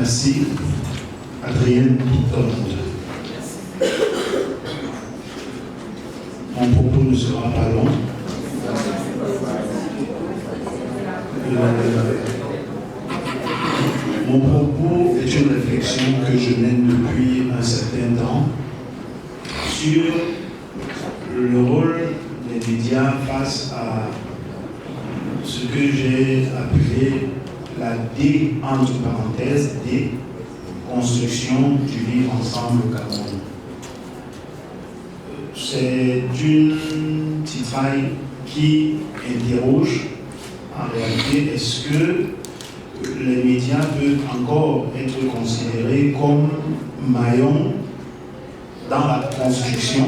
Merci. Adrienne Todd. Mon propos ne sera pas long. Mon propos est une réflexion que je mène depuis un certain temps sur le rôle des médias face à ce que j'ai appelé la entre parenthèses, déconstruction du vivre ensemble au Cameroun. C'est une titraille qui interroge en réalité, est-ce que les médias peuvent encore être considérés comme maillons dans la construction,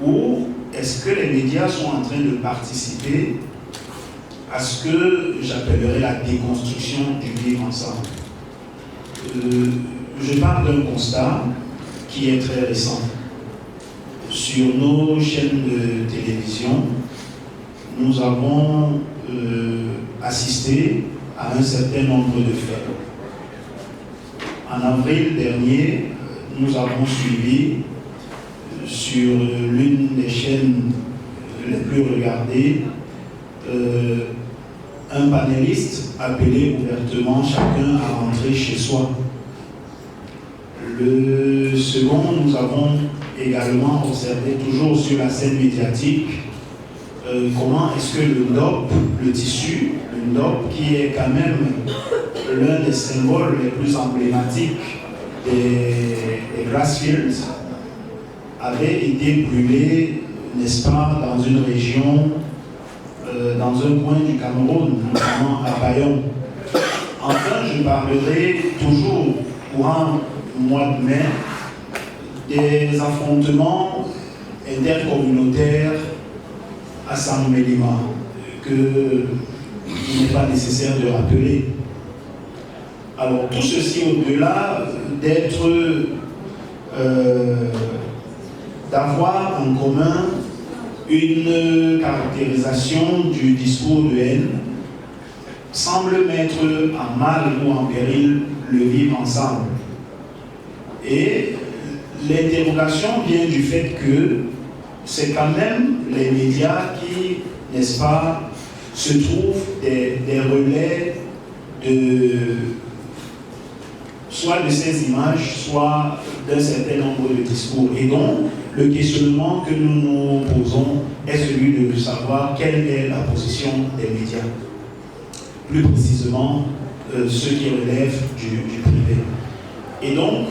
ou est-ce que les médias sont en train de participer à ce que j'appellerais la déconstruction du vivre ensemble? Je parle d'un constat qui est très récent. Sur nos chaînes de télévision, nous avons assisté à un certain nombre de faits. En avril dernier, nous avons suivi sur l'une des chaînes les plus regardées un panéliste appelé ouvertement chacun à rentrer chez soi. Le second, nous avons également observé toujours sur la scène médiatique comment est-ce que le NDOP, le tissu, le NDOP qui est quand même l'un des symboles les plus emblématiques des Grassfields, avait été brûlé, n'est-ce pas, dans une région, dans un coin du Cameroun, notamment à Bayonne. Enfin, je parlerai toujours courant mois de mai des affrontements intercommunautaires à Saint-Mélima, qu'il n'est pas nécessaire de rappeler. Alors, tout ceci au-delà d'avoir en commun une caractérisation du discours de haine, semble mettre en mal ou en péril le vivre ensemble. Et l'interrogation vient du fait que c'est quand même les médias qui, n'est-ce pas, se trouvent des relais soit de ces images, soit d'un certain nombre de discours. Et donc, le questionnement que nous nous posons est celui de savoir quelle est la position des médias. Plus précisément, ceux qui relèvent du privé. Et donc,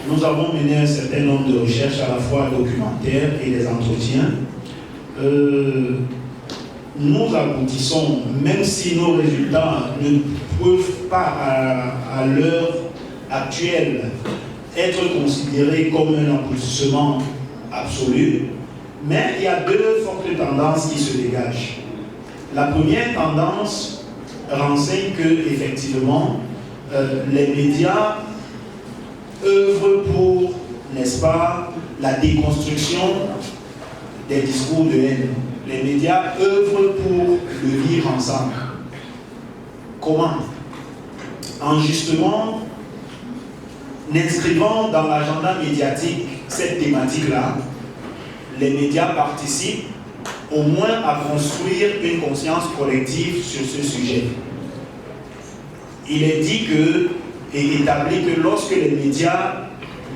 nous avons mené un certain nombre de recherches à la fois documentaires et des entretiens. Nous aboutissons, même si nos résultats ne peuvent pas à l'heure actuelle être considérés comme un aboutissement absolu, mais il y a deux fortes tendances qui se dégagent. La première tendance renseigne que, effectivement, les médias œuvrent pour, n'est-ce pas, la déconstruction des discours de haine. Les médias œuvrent pour le vivre ensemble. Comment? En justement inscrivant dans l'agenda médiatique cette thématique-là, les médias participent au moins à construire une conscience collective sur ce sujet. Il est dit et établi que lorsque les médias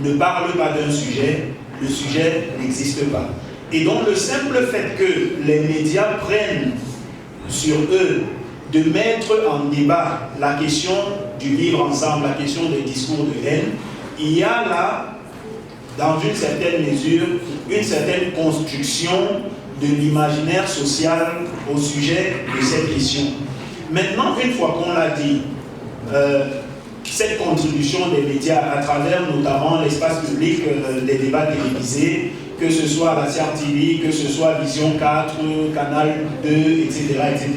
ne parlent pas d'un sujet, le sujet n'existe pas. Et donc le simple fait que les médias prennent sur eux de mettre en débat la question du vivre ensemble, la question des discours de haine, il y a là, dans une certaine mesure, une certaine construction de l'imaginaire social au sujet de cette question. Maintenant, une fois qu'on l'a dit, cette contribution des médias à travers notamment l'espace public, des débats télévisés, que ce soit la CRTV, que ce soit Vision 4, Canal 2, etc., etc.,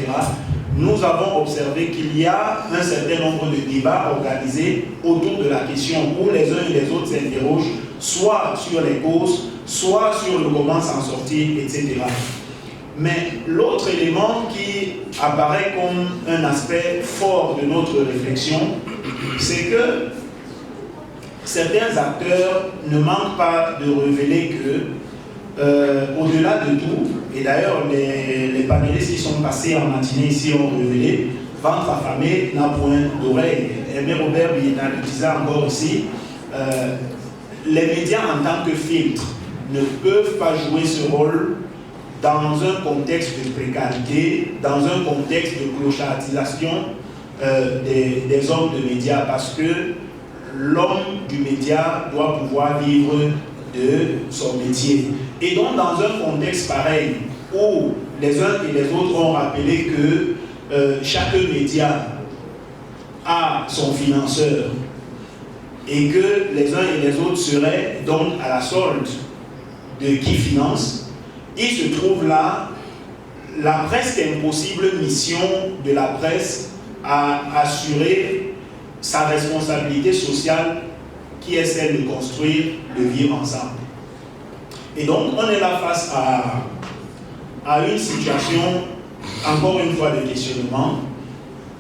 nous avons observé qu'il y a un certain nombre de débats organisés autour de la question où les uns et les autres s'interrogent soit sur les causes, soit sur le comment s'en sortir, etc. Mais l'autre élément qui apparaît comme un aspect fort de notre réflexion, c'est que certains acteurs ne manquent pas de révéler que, au-delà de tout, et d'ailleurs les panélistes qui sont passés en matinée ici ont révélé, ventre affamé n'a point d'oreille. Aimé Robert Bienal le disait encore ici, les médias en tant que filtre ne peuvent pas jouer ce rôle dans un contexte de précarité, dans un contexte de clochardisation des hommes de médias, parce que l'homme du média doit pouvoir vivre de son métier. Et donc dans un contexte pareil, où les uns et les autres ont rappelé que chaque média a son financeur, et que les uns et les autres seraient donc à la solde de qui finance, il se trouve là la presque impossible mission de la presse à assurer sa responsabilité sociale qui est celle de construire le vivre ensemble. Et donc on est là face à une situation, encore une fois, de questionnement.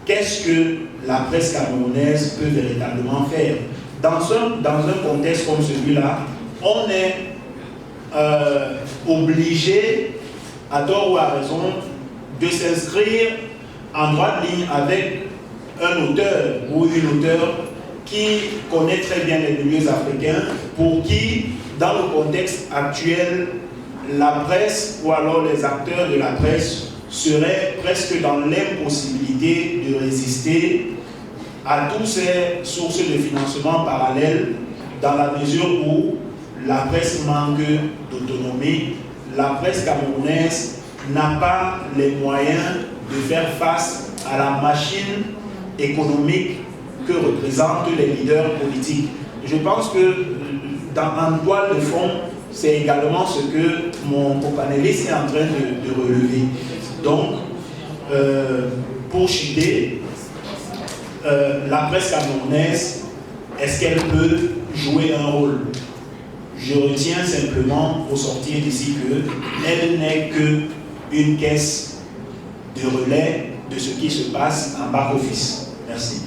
Qu'est-ce que la presse camerounaise peut véritablement faire? Dans un contexte comme celui-là, on est obligé, à tort ou à raison, de s'inscrire en droite ligne avec un auteur ou une auteure qui connaît très bien les milieux africains, pour qui, dans le contexte actuel, la presse ou alors les acteurs de la presse seraient presque dans l'impossibilité de résister à toutes ces sources de financement parallèles, dans la mesure où la presse manque d'autonomie. La presse camerounaise n'a pas les moyens de faire face à la machine économique que représentent les leaders politiques. Je pense que en toile de fond, c'est également ce que mon copanéliste est en train de relever. Donc, pour chuter, la presse camerounaise, est-ce qu'elle peut jouer un rôle? Je retiens simplement, au sortir d'ici, qu'elle n'est qu'une caisse de relais de ce qui se passe en back-office. Merci.